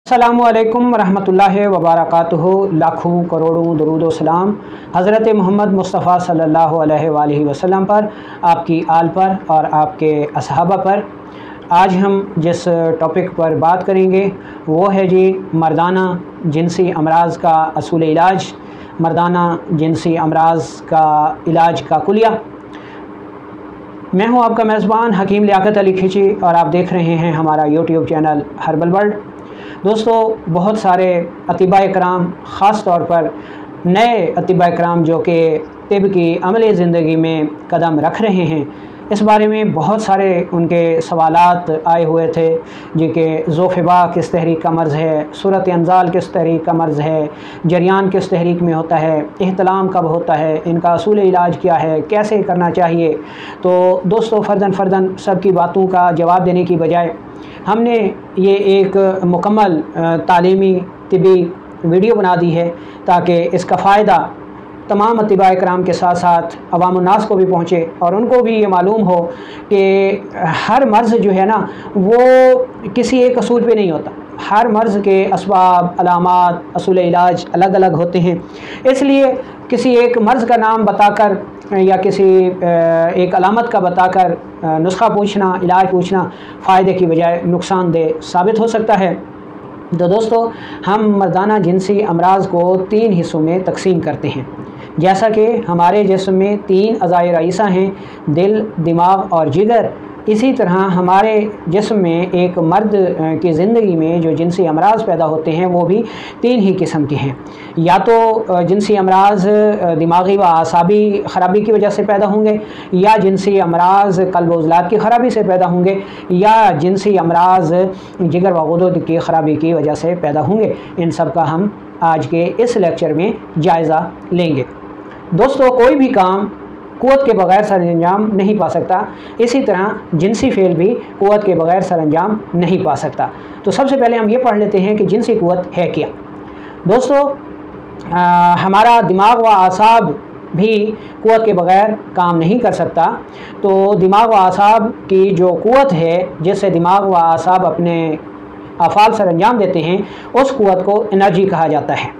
अस्सलामुअलैकुम रहमतुल्लाहि व बरकातुहू। लाखों करोड़ों दरूद व सलाम हज़रत मोहम्मद मुस्तफ़ा सल्लल्लाहु अलैहि वसल्लम पर, आपकी आल पर और आपके असहाबा पर। आज हम जिस टॉपिक पर बात करेंगे वो है जी मर्दाना जिनसी अमराज़ का असूल इलाज, मर्दाना जिनसी अमराज़ का इलाज का कुलिया। मैं हूं आपका मेज़बान हकीम लियाकत अली खिची और आप देख रहे हैं हमारा यूट्यूब चैनल हर्बल वर्ल्ड। दोस्तों, बहुत सारे अतिबाए कराम, ख़ास तौर पर नए अतिबाए कराम जो कि तिब की अमली ज़िंदगी में कदम रख रहे हैं, इस बारे में बहुत सारे उनके सवालात आए हुए थे जी कि ज़ोफ़िबा किस तहरीक का मर्ज़ है, सूरत अंज़ाल किस तहरीक का मर्ज़ है, जरियान किस तहरीक में होता है, इहतलाम कब होता है, इनका असूल इलाज क्या है, कैसे करना चाहिए। तो दोस्तों, फ़र्दन सब की बातों का जवाब देने की बजाय हमने ये एक मुकम्मल तालीमी तिबी वीडियो बना दी है ताकि इसका फ़ायदा तमाम अतिबाए कराम के साथ साथ अवामुन्नास को भी पहुँचे और उनको भी ये मालूम हो कि हर मर्ज़ जो है ना वो किसी एक असूल पे नहीं होता। हर मर्ज़ के असबाब, अलामात, असूल इलाज अलग अलग होते हैं। इसलिए किसी एक मर्ज़ का नाम बताकर या किसी एक अलामत का बताकर नुस्खा पूछना, इलाज पूछना फ़ायदे की बजाय नुकसानदेह साबित हो सकता है। तो दोस्तों, हम मर्दाना जिनसी अमराज़ को 3 हिस्सों में तकसीम करते हैं। जैसा कि हमारे जिस्म में 3 अज़ाए रईसा हैं, दिल, दिमाग और जिगर, इसी तरह हमारे जिस्म में एक मर्द की ज़िंदगी में जो जिनसी अमराज़ पैदा होते हैं वो भी 3 ही किस्म के हैं। या तो जिनसी अमराज़ दिमागी व आसाबी ख़राबी की वजह से पैदा होंगे, या जिनसी अमराज़ क़ल्ब व उज़लात की ख़राबी से पैदा होंगे, या जिनसी अमराज़ जिगर व गुदद की ख़राबी की वजह से पैदा होंगे। इन सब का हम आज के इस लेक्चर में जायज़ा लेंगे। दोस्तों, कोई भी काम क़ुव्वत के बग़ैर सर अंजाम नहीं पा सकता, इसी तरह जिनसी फ़ेल भी क़ुव्वत के बग़ैर सर अंजाम नहीं पा सकता। तो सबसे पहले हम ये पढ़ लेते हैं कि जिनसी क़ुव्वत है क्या। दोस्तों, हमारा दिमाग व आसाब भी क़ुव्वत के बग़ैर काम नहीं कर सकता। तो दिमाग व आसाब की जो क़ुव्वत है, जिससे दिमाग व आसाब अपने अफ़ाल सर अंजाम देते हैं, उस क़ुव्वत को एनर्जी कहा जाता है।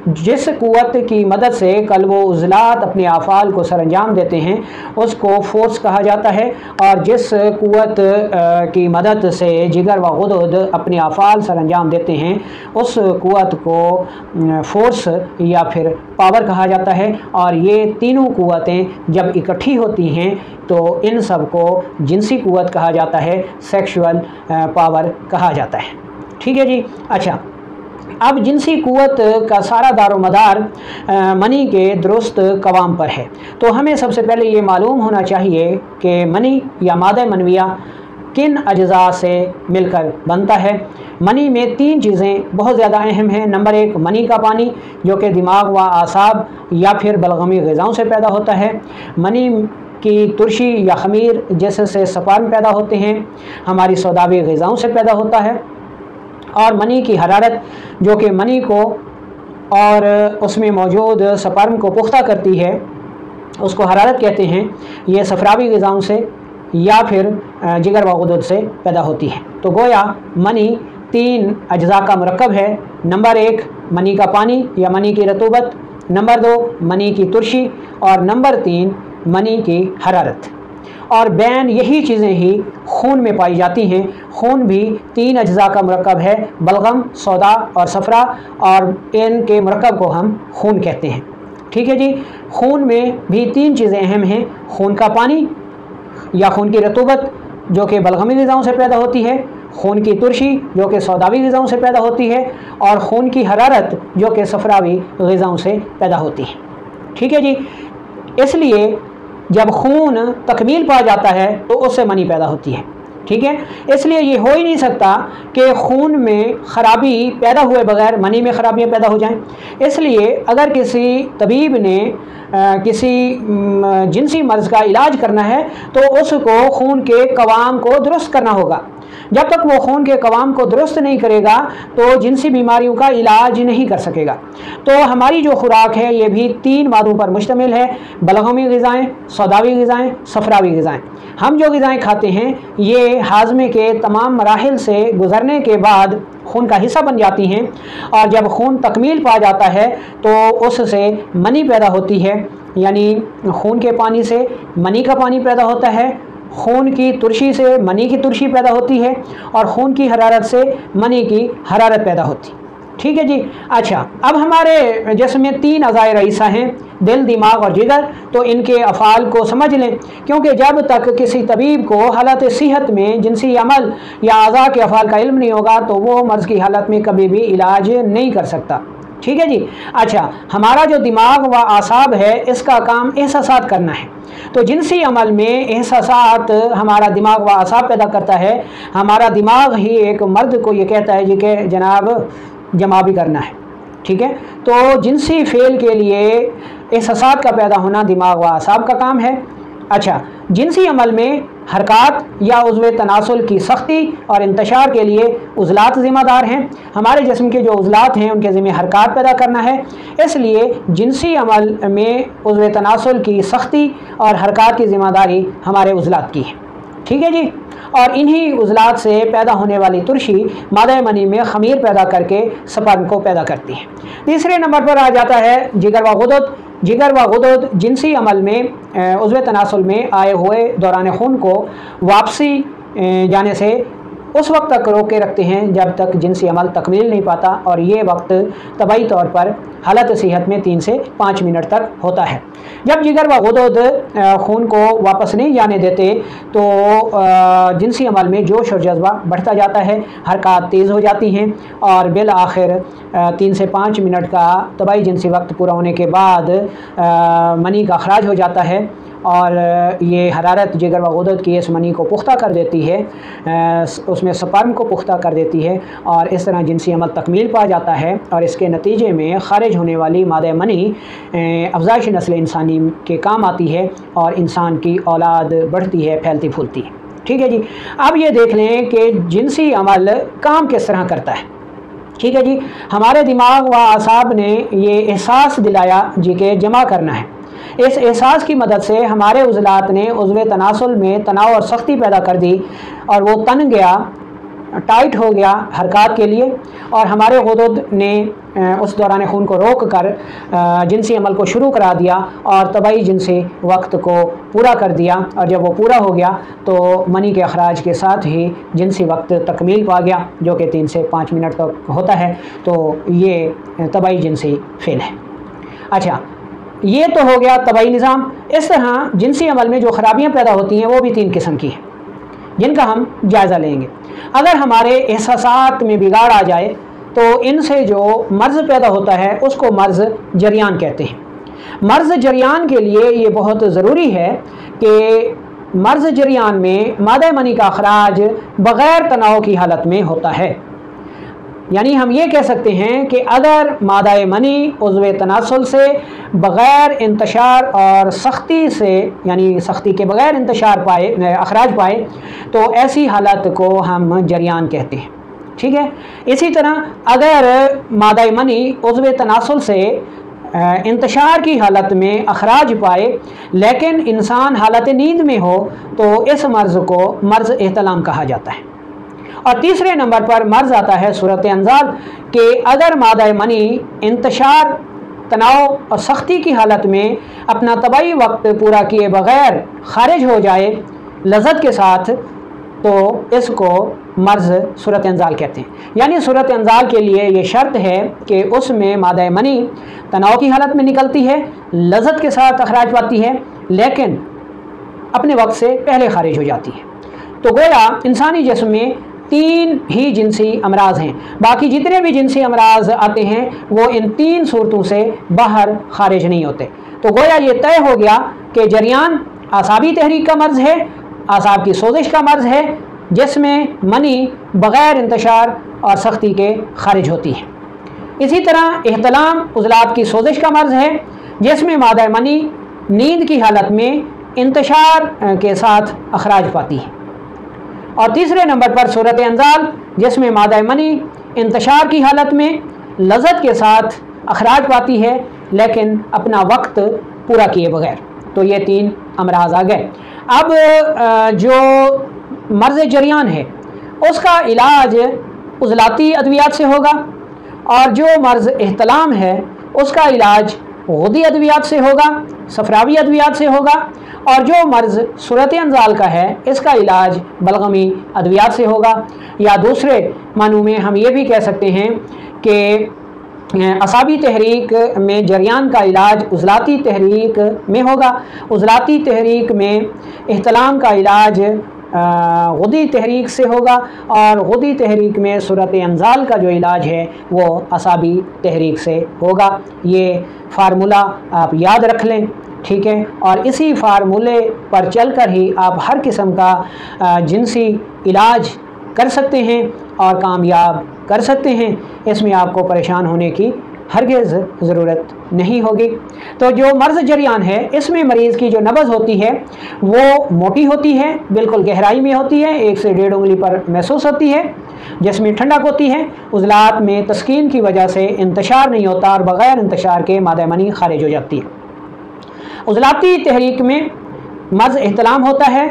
जिस क़ुव्वत की मदद से क़ल्ब व उज़लात अपने अफ़ाल को सर अंजाम देते हैं उसको फ़ोर्स कहा जाता है, और जिस क़ुव्वत की मदद से जिगर व गुदद अपने अफ़ाल सर अंजाम देते हैं उस क़ुव्वत को फ़ोर्स या फिर पावर कहा जाता है। और ये तीनों क़ुव्वतें जब इकट्ठी होती हैं तो इन सब को जिनसी क़ुव्वत कहा जाता है, सेक्सुअल पावर कहा जाता है। ठीक है जी। अच्छा, अब जिनसी क़ुव्वत का सारा दारोमदार मनी के दुरुस्त कवाम पर है। तो हमें सबसे पहले ये मालूम होना चाहिए कि मनी या मादा मनविया किन अज्ज़ा से मिलकर बनता है। मनी में 3 चीज़ें बहुत ज़्यादा अहम हैं। नंबर 1, मनी का पानी जो कि दिमाग व आसाब या फिर बलगमी ग़िज़ाओं से पैदा होता है। मनी की तुर्शी या ख़मीर जैसे स्पर्म पैदा होते हैं, हमारी सौदावी ग़िज़ाओं से पैदा होता है। और मनी की हरारत जो कि मनी को और उसमें मौजूद स्पर्म को पुख्ता करती है, उसको हरारत कहते हैं। ये सफरावी ग़िज़ाओं से या फिर जिगर व गुदद से पैदा होती है। तो गोया मनी 3 अज्ज़ा का मरकब है। नंबर 1, मनी का पानी या मनी की रतूबत। नंबर 2, मनी की तुर्शी। और नंबर 3, मनी की हरारत। और बैन यही चीज़ें ही खून में पाई जाती हैं। खून भी 3 अज्ज़ा का मरकब है, बलगम, सौदा और सफ़रा, और इनके मरकब को हम खून कहते हैं। ठीक है जी। खून में भी 3 चीज़ें अहम हैं। खून का पानी या खून की रतूबत जो कि बलगमी ग़िज़ाओं से पैदा होती है, खून की तुर्शी जो कि सौदावी ग़िज़ाओं से पैदा होती है, और खून की हरारत जो कि सफ़रावी ग़िज़ाओं से पैदा होती है। ठीक है जी। इसलिए जब खून तकमील पा जाता है तो उससे मनी पैदा होती है। ठीक है। इसलिए ये हो ही नहीं सकता कि खून में ख़राबी पैदा हुए बगैर मनी में ख़राबियाँ पैदा हो जाएं। इसलिए अगर किसी तबीब ने किसी जिनसी मर्ज़ का इलाज करना है तो उसको खून के कवाम को दुरुस्त करना होगा। जब तक वो खून के कवाम को दुरुस्त नहीं करेगा तो जिनसी बीमारियों का इलाज नहीं कर सकेगा। तो हमारी जो खुराक है ये भी 3 मादों पर मुश्तमिल है, बलगमी ग़िज़ाएँ, सौदावी ग़िज़ाएँ, सफ़रावी ग़िज़ाएँ। हम जो ग़िज़ाएँ खाते हैं ये हाज़मे के तमाम मराहिल से गुज़रने के बाद खून का हिस्सा बन जाती हैं, और जब खून तकमील पा जाता है तो उससे मनी पैदा होती है, यानी खून के पानी से मनी का पानी पैदा होता है, खून की तुरशी से मनी की तुरशी पैदा होती है, और खून की हरारत से मनी की हरारत पैदा होती है। ठीक है जी। अच्छा, अब हमारे जिस्म में 3 अज़ाए रईसा हैं, दिल, दिमाग और जिगर। तो इनके अफ़ाल को समझ लें, क्योंकि जब तक किसी तबीब को हालत सेहत में जिनसी अमल या अज़ा के अफ़ाल का इल्म नहीं होगा तो वो मर्ज़ की हालत में कभी भी इलाज नहीं कर सकता। ठीक है जी। अच्छा, हमारा जो दिमाग व आसाब है इसका काम एहसासात करना है। तो जिनसी अमल में एहसासात हमारा दिमाग व आसाब पैदा करता है। हमारा दिमाग ही एक मर्द को ये कहता है जी कि जनाब जमा भी करना है। ठीक है, तो जिनसी फ़ेल के लिए एहसासात का पैदा होना दिमाग व आसाब का काम है। अच्छा, जिनसी अमल में हरकत या उज़्व तनासुल की सख्ती और इंतशार के लिए उज़लात ज़िम्मेदार हैं। हमारे जिस्म के जो उज़लात हैं उनके ज़िम्मे हरकत पैदा करना है, इसलिए जिनसी अमल में उज़्व तनासुल की सख्ती और हरकत की ज़िम्मेदारी हमारे उज़लात की है। ठीक है जी। और इन्हीं उज़लात से पैदा होने वाली तुरशी मादा मनी में ख़मीर पैदा करके स्पर्म को पैदा करती है। तीसरे नंबर पर आ जाता है जिगर व गुदद। जिगर व गुदद जिनसी अमल में उज़्व तनासुल में आए हुए दौरान खून को वापसी जाने से उस वक्त तक रोक के रखते हैं जब तक जिनसी अमल तकमील नहीं पाता, और ये वक्त तबाई तौर पर हालत सेहत में 3 से 5 मिनट तक होता है। जब जिगर व गुदद खून को वापस नहीं जाने देते तो जिनसी अमल में जोश और जज्बा बढ़ता जाता है, हरकत तेज़ हो जाती हैं, और बिल आखिर 3 से 5 मिनट का तबाई जिनसी वक्त पूरा होने के बाद मनी का अखराज हो जाता है, और ये हरारत जिगर व गुदद की इस मनी को पुख्ता कर देती है, उसमें स्पर्म को पुख्ता कर देती है, और इस तरह जिनसी अमल तकमील पा जाता है, और इसके नतीजे में ख़ारिज होने वाली मादा मनी अफ़ज़ाइश नस्ल इंसानी के काम आती है, और इंसान की औलाद बढ़ती है, फैलती फूलती है। ठीक है जी। अब ये देख लें कि जिनसी अमल काम किस तरह करता है। ठीक है जी। हमारे दिमाग व आसाब ने ये एहसास दिलाया जी कि जमा करना है। इस एहसास की मदद से हमारे उज़लात ने उज़्व तनासुल में तनाव और सख्ती पैदा कर दी, और वो तन गया, टाइट हो गया हरकत के लिए, और हमारे गुदद ने उस दौरान खून को रोक कर जिनसी अमल को शुरू करा दिया, और तबाई जिनसी वक्त को पूरा कर दिया, और जब वो पूरा हो गया तो मनी के अखराज के साथ ही जिनसी वक्त तकमील पा गया, जो कि 3 से 5 मिनट तक होता है। तो ये तबाई जिनसी फ़ेल है। अच्छा, ये तो हो गया तबाई निज़ाम। इस तरह जिनसी अमल में जो ख़राबियाँ पैदा होती हैं वो भी 3 किस्म की हैं, जिनका हम जायज़ा लेंगे। अगर हमारे एहसासात में बिगाड़ आ जाए तो इनसे जो मर्ज़ पैदा होता है उसको मर्ज़ जरियान कहते हैं। मर्ज़ जरियान के लिए ये बहुत ज़रूरी है कि मर्ज़ जरियान में मादा मनी का अखराज बग़ैर तनाव की हालत में होता है। यानी हम ये कह सकते हैं कि अगर मादा मनी उज़्व तनासुल से बग़ैर इंतशार और सख्ती से, यानी सख्ती के बग़ैर इंतशार पाए, अखराज पाए, तो ऐसी हालत को हम जरियान कहते हैं। ठीक है। इसी तरह अगर मादा मनी उज़्व तनासुल से इंतशार की हालत में अखराज पाए लेकिन इंसान हालत नींद में हो तो इस मर्ज़ को मर्ज़ एहतलाम कहा जाता है। और तीसरे नंबर पर मर्ज़ आता है सूरत अंजाल कि अगर मादा मनी इंतशार, तनाव और सख्ती की हालत में अपना तबाई वक्त पूरा किए बग़ैर ख़ारिज हो जाए लज़्ज़त के साथ, तो इसको मर्ज़ सूरत अंजाल कहते हैं। यानी सूरत अंजाल के लिए ये शर्त है कि उसमें मादा मनी तनाव की हालत में निकलती है, लज़्ज़त के साथ अखराज पाती है, लेकिन अपने वक्त से पहले ख़ारिज हो जाती है। तो गोया इंसानी जिस्म में 3 ही जिनसी अमराज हैं, बाकी जितने भी जिनसी अमराज आते हैं वो इन 3 सूरतों से बाहर ख़ारिज नहीं होते। तो गोया ये तय हो गया कि जरियान आसाबी तहरीक का मर्ज़ है, आसाब की सोजिश का मर्ज़ है, जिसमें मनी बग़ैर इंतशार और सख्ती के ख़ारिज होती है। इसी तरह एहतलाम उज़लात की सोजिश का मर्ज़ है, जिसमें मादा मनी नींद की हालत में इंतशार के साथ अखराज पाती है। और तीसरे नंबर पर सूरत अंजाल, जिसमें मादा मनी इंतशार की हालत में लज़्ज़त के साथ अखराज पाती है लेकिन अपना वक्त पूरा किए बगैर। तो ये 3 अमराज आ गए। अब जो मर्ज़ जरियान है उसका इलाज उज़लाती अद्वियात से होगा, और जो मर्ज़ एहतलाम है उसका इलाज गुदी अद्वियात से होगा, सफरावी अद्वियात से होगा, और जो मर्ज़ सूरत अंजाल का है इसका इलाज बलगमी अद्वियात से होगा। या दूसरे मानों में हम ये भी कह सकते हैं कि असाबी तहरीक में जरियान का इलाज उज़लाती तहरीक में होगा, उज़लाती तहरीक में एहतलाम का इलाज गुदी तहरीक से होगा, और गुदी तहरीक में सूरत अंजाल का जो इलाज है वो असाबी तहरीक से होगा। ये फार्मूला आप याद रख लें, ठीक है, और इसी फार्मूले पर चलकर ही आप हर किस्म का जिनसी इलाज कर सकते हैं और कामयाब कर सकते हैं। इसमें आपको परेशान होने की हरगिज़ ज़रूरत नहीं होगी। तो जो मर्ज़ जरियान है इसमें मरीज़ की जो नब्ज़ होती है वो मोटी होती है, बिल्कुल गहराई में होती है, 1 से 1.5 उंगली पर महसूस होती है, जिसमें ठंडक होती है। उज़लात में तस्कीन की वजह से इंतशार नहीं होता और बग़ैर इंतशार के मादा मनी खारिज हो जाती है। उज़लाती तहरीक में मर्ज़ एहतलाम होता है,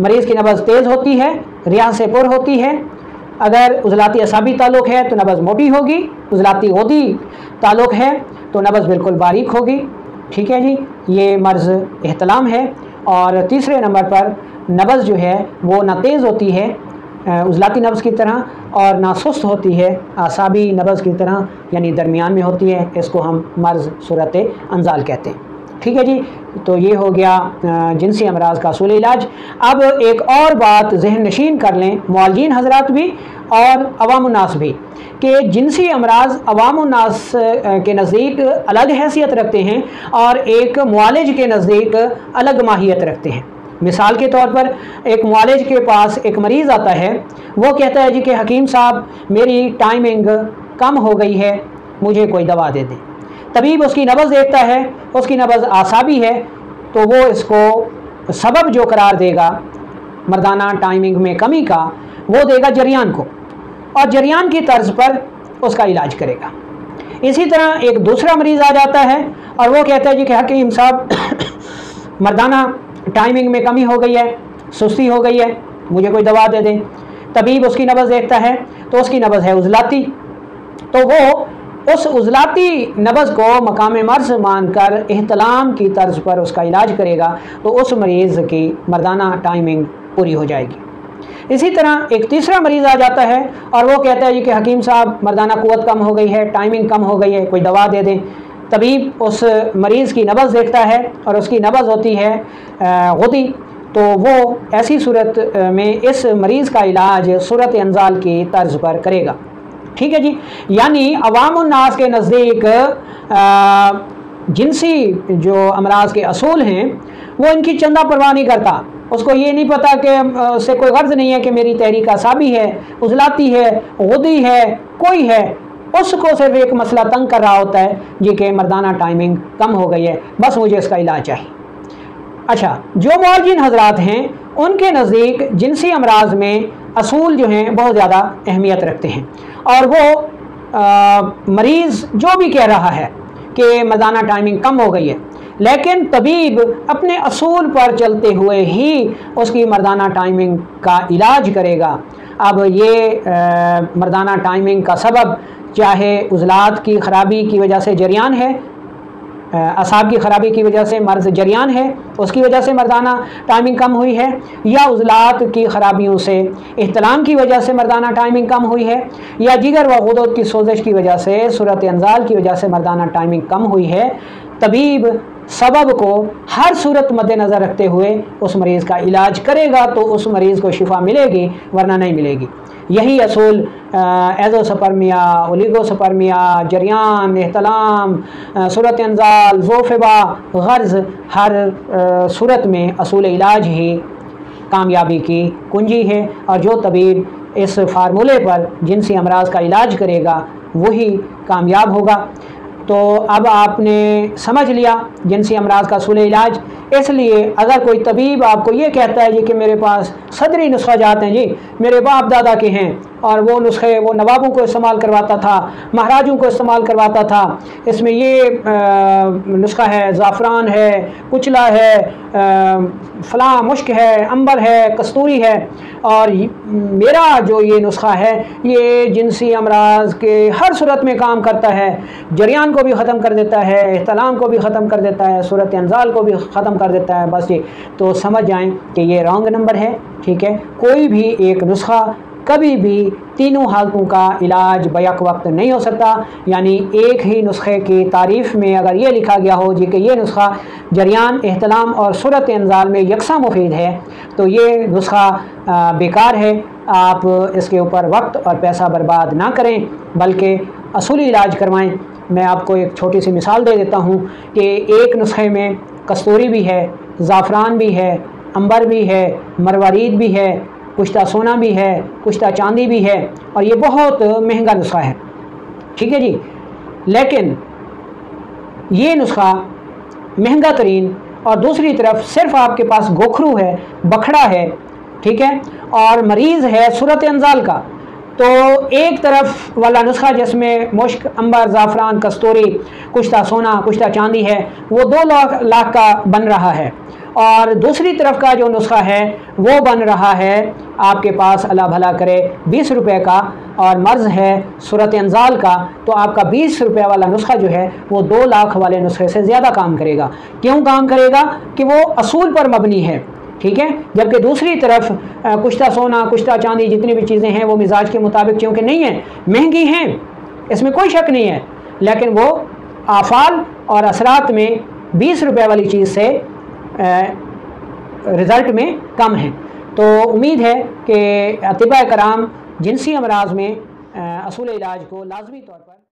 मरीज़ की नब्ज़ तेज़ होती है, रियाह से पुर होती है। अगर उज़लाती असाबी ताल्लुक़ है तो नब्ज़ मोटी होगी, उज़लाती गुदी ताल्लुक़ है तो नब्ज़ बिल्कुल बारीक होगी, ठीक है जी। ये मर्ज़ एहतलाम है। और तीसरे नंबर पर नब्ज़ जो है वो ना तेज़ होती है उज़लाती नब्ज़ की तरह और ना सुस्त होती है असाबी नब्ज़ की तरह, यानी दरमियान में होती है। इसको हम मर्ज़ सूरत अंजाल कहते हैं, ठीक है जी। तो ये हो गया जिनसी अमराज का असूल इलाज। अब एक और बात जहन नशीन कर लें मुआलजीन हजरात भी और अवामुन्नास भी, कि जिनसी अमराज अवामुन्नास के नज़दीक अलग हैसियत रखते हैं और एक मुआलिज के नज़दीक अलग माहियत रखते हैं। मिसाल के तौर पर एक मुआलिज के पास एक मरीज़ आता है, वो कहता है जी कि हकीम साहब मेरी टाइमिंग कम हो गई है, मुझे कोई दवा दे दें। तबीब उसकी नब्ज़ देखता है, उसकी नब्ज़ आसाबी है, तो वो इसको सबब जो करार देगा मर्दाना टाइमिंग में कमी का, वो देगा जरियान को, और जरियान की तर्ज पर उसका इलाज करेगा। इसी तरह एक दूसरा मरीज़ आ जाता है और वो कहता है जी कि हकीम साहब मर्दाना टाइमिंग में कमी हो गई है, सुस्ती हो गई है, मुझे कोई दवा दे दें। तबीब उसकी नब्ज़ देखता है तो उसकी नब्ज़ है उज़लाती, तो वो उस उज़लाती नब्ज़ को मकाम मर्ज़ मानकर एहतलाम की तर्ज पर उसका इलाज करेगा, तो उस मरीज़ की मर्दाना टाइमिंग पूरी हो जाएगी। इसी तरह एक तीसरा मरीज़ आ जाता है और वो कहता है जी कि हकीम साहब मर्दाना क़ुव्वत कम हो गई है, टाइमिंग कम हो गई है, कोई दवा दे दें। तबीब उस मरीज़ की नब्ज़ देखता है और उसकी नब्ज़ होती है गुदी, तो वो ऐसी सूरत में इस मरीज़ का इलाज सूरत अंजाल की तर्ज पर करेगा, ठीक है जी। यानी अवामुन्नास के नज़दीक जिनसी जो अमराज के असूल हैं वो इनकी चंदा परवाह नहीं करता। उसको ये नहीं पता कि उससे कोई गर्ज नहीं है कि मेरी तहरीक असाबी है, उज़लाती है, गुदी है, कोई है। उसको सिर्फ एक मसला तंग कर रहा होता है जी कि मर्दाना टाइमिंग कम हो गई है, बस मुझे इसका इलाज चाहिए। अच्छा, जो मुआलजीन हजरात हैं उनके नज़दीक जिनसी अमराज में असूल जो हैं बहुत ज़्यादा अहमियत रखते हैं, और वो मरीज़ जो भी कह रहा है कि मर्दाना टाइमिंग कम हो गई है, लेकिन तबीब अपने असूल पर चलते हुए ही उसकी मर्दाना टाइमिंग का इलाज करेगा। अब ये मर्दाना टाइमिंग का सबब चाहे उज़लात की ख़राबी की वजह से जरियान है, असाब की ख़राबी की वजह से मर्ज़ जरियान है, उसकी वजह से मर्दाना टाइमिंग कम हुई है, या उज़लात की ख़राबियों से इहतलाम की वजह से मर्दाना टाइमिंग कम हुई है, या जिगर व गुदद की सोजिश की वजह से सूरत अंजाल की वजह से मर्दाना टाइमिंग कम हुई है। तबीब सबब को हर सूरत मद्देनज़र रखते हुए उस मरीज़ का इलाज करेगा, तो उस मरीज़ को शिफा मिलेगी, वरना नहीं मिलेगी। यही असूल एज़ोस्पर्मिया, ओलिगोस्पर्मिया, जरियान, एहतलाम, सूरत अंजाल, ज़ोफ़ेबा, गर्ज़, हर सूरत में असूल इलाज ही कामयाबी की कुंजी है। और जो तबीब इस फार्मूले पर जिनसी अमराज का इलाज करेगा वही कामयाब होगा। तो अब आपने समझ लिया जिनसी अमराज का असूल इलाज। इसलिए अगर कोई तबीब आपको ये कहता है जी कि मेरे पास सदरी नुस्खा जात हैं जी, मेरे बाप दादा के हैं और वो नुस्खे वो नवाबों को इस्तेमाल करवाता था, महाराजों को इस्तेमाल करवाता था, इसमें ये नुस्खा है, ज़ाफ़रान है, कुचला है, फ़लाँ मुश्क है, अंबर है, कस्तूरी है, और मेरा जो ये नुस्खा है ये जिनसी अमराज के हर सूरत में काम करता है, जरियान को भी ख़त्म कर देता है, इह्तिलाम को भी ख़त्म कर देता है, सूरत अंजाल को भी ख़त्म कर देता है। बस ये तो समझ जाएं कि ये रॉन्ग नंबर है। ठीक है, कोई भी एक नुस्खा कभी भी तीनों हालतों का इलाज बैक वक्त नहीं हो सकता। यानी एक ही नुस्खे की तारीफ़ में अगर ये लिखा गया हो जी कि ये नुस्खा जरियान, इह्तिलाम और सूरत अंजाल में यकसा मुफीद है, तो ये नुस्खा बेकार है। आप इसके ऊपर वक्त और पैसा बर्बाद ना करें, बल्कि असूली इलाज करवाएं। मैं आपको एक छोटी सी मिसाल दे देता हूँ कि एक नुस्खे में कस्तूरी भी है, ज़ाफ़रान भी है, अंबर भी है, मरवारीद भी है, कुश्ता सोना भी है, कुश्ता चांदी भी है, और ये बहुत महंगा नुस्खा है। ठीक है जी, लेकिन ये नुस्खा महंगा तरीन और दूसरी तरफ सिर्फ आपके पास गोखरू है, बखड़ा है, ठीक है, और मरीज़ है सूरत अंजाल का। तो एक तरफ वाला नुस्खा जिसमें मुश्क, अंबर, ज़ाफ़रान, कस्तूरी, कुश्ता सोना, कुश्ता चांदी है, वो 2 लाख का बन रहा है, और दूसरी तरफ का जो नुस्खा है वो बन रहा है आपके पास अल्लाह भला करे 20 रुपये का, और मर्ज़ है सूरत अंजाल का। तो आपका 20 रुपये वाला नुस्खा जो है वो 2 लाख वाले नुस्खे से ज़्यादा काम करेगा। क्यों काम करेगा? कि वो असूल पर मबनी है। ठीक है, जबकि दूसरी तरफ कुश्ता सोना, कुश्ता चांदी, जितनी भी चीज़ें हैं वो मिजाज के मुताबिक चूँकि नहीं है, महंगी हैं, इसमें कोई शक नहीं है, लेकिन वो आफाल और असरात में 20 रुपये वाली चीज़ से रिज़ल्ट में कम है। तो उम्मीद है कि अतिबा कराम जिनसी अमराज में असूल इलाज को लाजमी तौर पर